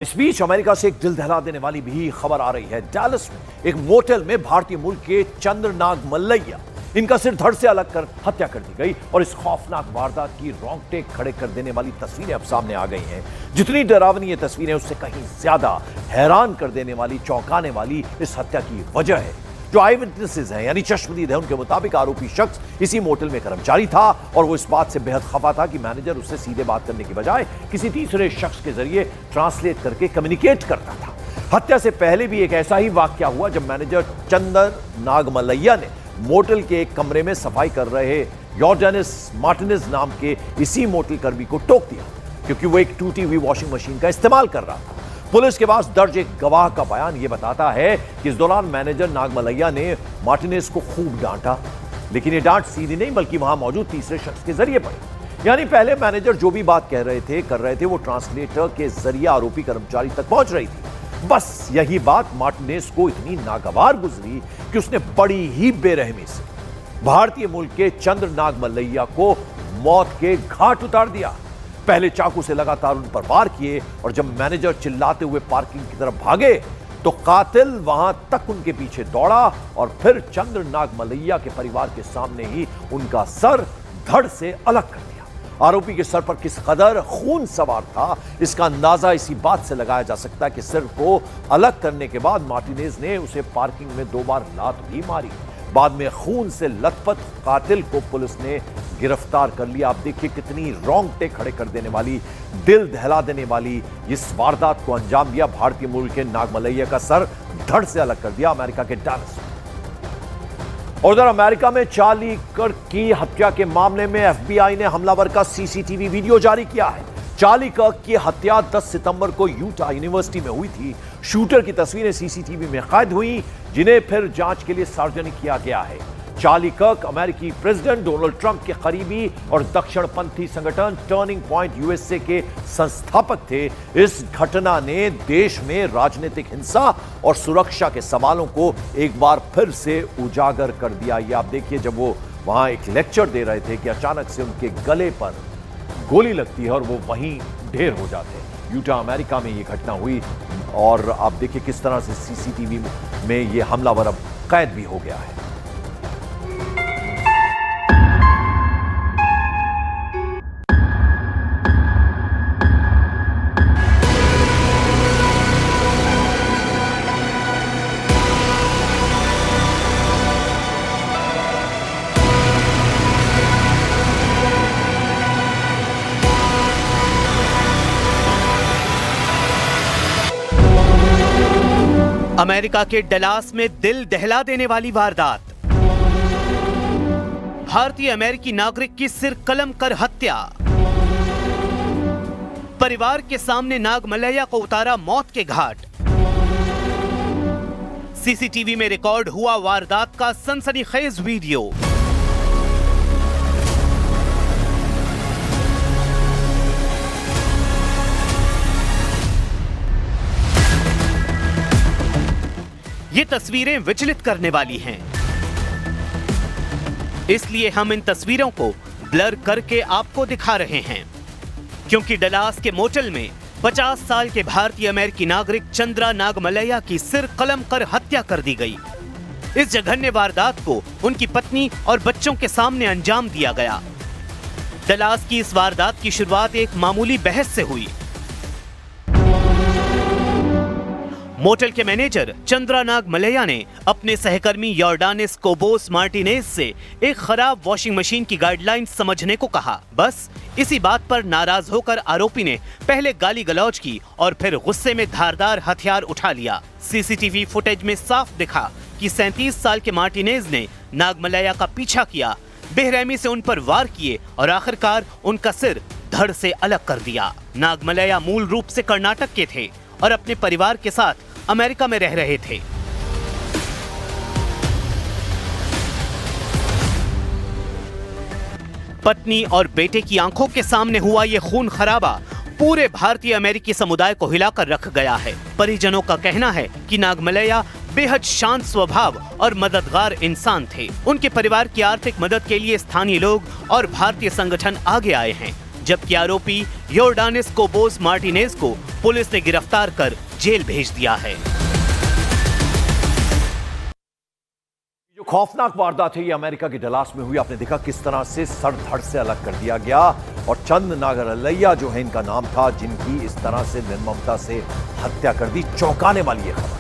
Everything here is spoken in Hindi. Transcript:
इस बीच अमेरिका से एक दिल दहला देने वाली भी खबर आ रही है। डैलस में एक मोटेल में भारतीय मूल के चंद्रनाग मल्लैया, इनका सिर धड़ से अलग कर हत्या कर दी गई और इस खौफनाक वारदात की रोंगटे खड़े कर देने वाली तस्वीरें अब सामने आ गई हैं। जितनी डरावनी ये तस्वीरें, उससे कहीं ज्यादा हैरान कर देने वाली, चौंकाने वाली इस हत्या की वजह है। जो आई विटनेसेस हैं, यानी चश्मदीद है, उनके मुताबिक आरोपी शख्स इसी मोटेल में कर्मचारी था और वो इस बात से बेहद खफा था कि मैनेजर उससे सीधे बात करने की बजाय किसी तीसरे शख्स के जरिए ट्रांसलेट करके कम्युनिकेट करता था। हत्या से पहले भी एक ऐसा ही वाकया हुआ जब मैनेजर चंद्रनाग मल्लैया ने मोटेल के एक कमरे में सफाई कर रहे यॉर्डानिस मार्टिनेज नाम के इसी मोटेल कर्मी को टोक दिया क्योंकि वो एक टूटी हुई वॉशिंग मशीन का इस्तेमाल कर रहा था। पुलिस के पास दर्ज एक गवाह का बयान यह बताता है कि इस दौरान मैनेजर नागमलैया ने मार्टिनेज को खूब डांटा, लेकिन ये डांट सीधी नहीं बल्कि वहां मौजूद तीसरे शख्स के जरिए पड़ी। यानी पहले मैनेजर जो भी बात कर रहे थे वो ट्रांसलेटर के जरिए आरोपी कर्मचारी तक पहुंच रही थी। बस यही बात मार्टिनेज को इतनी नागवार गुजरी कि उसने बड़ी ही बेरहमी से भारतीय मूल के चंद्रनाग मल्लैया को मौत के घाट उतार दिया। पहले चाकू से लगातार उन पर वार किए और जब मैनेजर चिल्लाते हुए पार्किंग की तरफ भागे तो कातिल वहां तक उनके पीछे दौड़ा और फिर चंद्रनाग मल्लैया के परिवार के सामने ही उनका सर धड़ से अलग कर दिया। आरोपी के सर पर किस कदर खून सवार था, इसका अंदाजा इसी बात से लगाया जा सकता है कि सिर को अलग करने के बाद मार्टिनेज ने उसे पार्किंग में 2 बार लात भी मारी। बाद में खून से लथपथ कातिल को पुलिस ने गिरफ्तार कर लिया। आप देखिए कितनी रोंगटे खड़े कर देने वाली, दिल दहला देने वाली इस वारदात को अंजाम दिया। भारतीय मूल के नागमलैया का सर धड़ से अलग कर दिया अमेरिका के डैलस में। और उधर अमेरिका में चार्ली कर्क की हत्या के मामले में FBI ने हमलावर का CCTV वीडियो जारी किया है। चार्ली कर्क की हत्या 10 सितंबर को यूटा यूनिवर्सिटी में हुई थी। शूटर की तस्वीरें CCTV में कैद हुई, जिन्हें फिर जांच के लिए सार्वजनिक किया गया है। चार्ली कर्क अमेरिकी प्रेसिडेंट डोनाल्ड ट्रंप के करीबी और दक्षिणपंथी संगठन टर्निंग पॉइंट USA के संस्थापक थे। इस घटना ने देश में राजनीतिक हिंसा और सुरक्षा के सवालों को एक बार फिर से उजागर कर दिया। ये आप देखिए, जब वो वहां एक लेक्चर दे रहे थे कि अचानक से उनके गले पर गोली लगती है और वो वहीं ढेर हो जाते हैं। यूटा अमेरिका में ये घटना हुई और आप देखिए किस तरह से CCTV में ये हमलावर अब कैद भी हो गया है। अमेरिका के डलास में दिल दहला देने वाली वारदात। भारतीय अमेरिकी नागरिक की सिर कलम कर हत्या। परिवार के सामने नागमलैया को उतारा मौत के घाट। CCTV में रिकॉर्ड हुआ वारदात का सनसनीखेज वीडियो। ये तस्वीरें विचलित करने वाली हैं, इसलिए हम इन तस्वीरों को ब्लर करके आपको दिखा रहे हैं, क्योंकि डलास के मोटेल में 50 साल के भारतीय अमेरिकी नागरिक चंद्रनाग मल्लैया की सिर कलम कर हत्या कर दी गई। इस जघन्य वारदात को उनकी पत्नी और बच्चों के सामने अंजाम दिया गया। डलास की इस वारदात की शुरुआत एक मामूली बहस से हुई। मोटेल के मैनेजर चंद्रनाग मल्लैया ने अपने सहकर्मी यॉर्डानिस कोबोस मार्टिनेज से एक खराब वॉशिंग मशीन की गाइडलाइन समझने को कहा। बस इसी बात पर नाराज होकर आरोपी ने पहले गाली गलौज की और फिर गुस्से में धारदार हथियार उठा लिया। CCTV फुटेज में साफ दिखा कि 37 साल के मार्टिनेज ने नागमलैया का पीछा किया, बेरहमी से उन पर वार किए और आखिरकार उनका सिर धड़ से अलग कर दिया। नागमलैया मूल रूप से कर्नाटक के थे और अपने परिवार के साथ अमेरिका में रह रहे थे। पत्नी और बेटे की आंखों के सामने हुआ ये खून खराबा पूरे भारतीय अमेरिकी समुदाय को हिलाकर रख गया है। परिजनों का कहना है कि नागमलैया बेहद शांत स्वभाव और मददगार इंसान थे। उनके परिवार की आर्थिक मदद के लिए स्थानीय लोग और भारतीय संगठन आगे आए हैं। जबकि आरोपी योर्डानिस कोबोस मार्टिनेज को पुलिस ने गिरफ्तार कर जेल भेज दिया है। जो खौफनाक वारदात है ये अमेरिका के डलास में हुई। आपने देखा किस तरह से सर धड़ से अलग कर दिया गया, और चंद नागमल्लैया जो है इनका नाम था, जिनकी इस तरह से निर्ममता से हत्या कर दी। चौंकाने वाली ये खबर।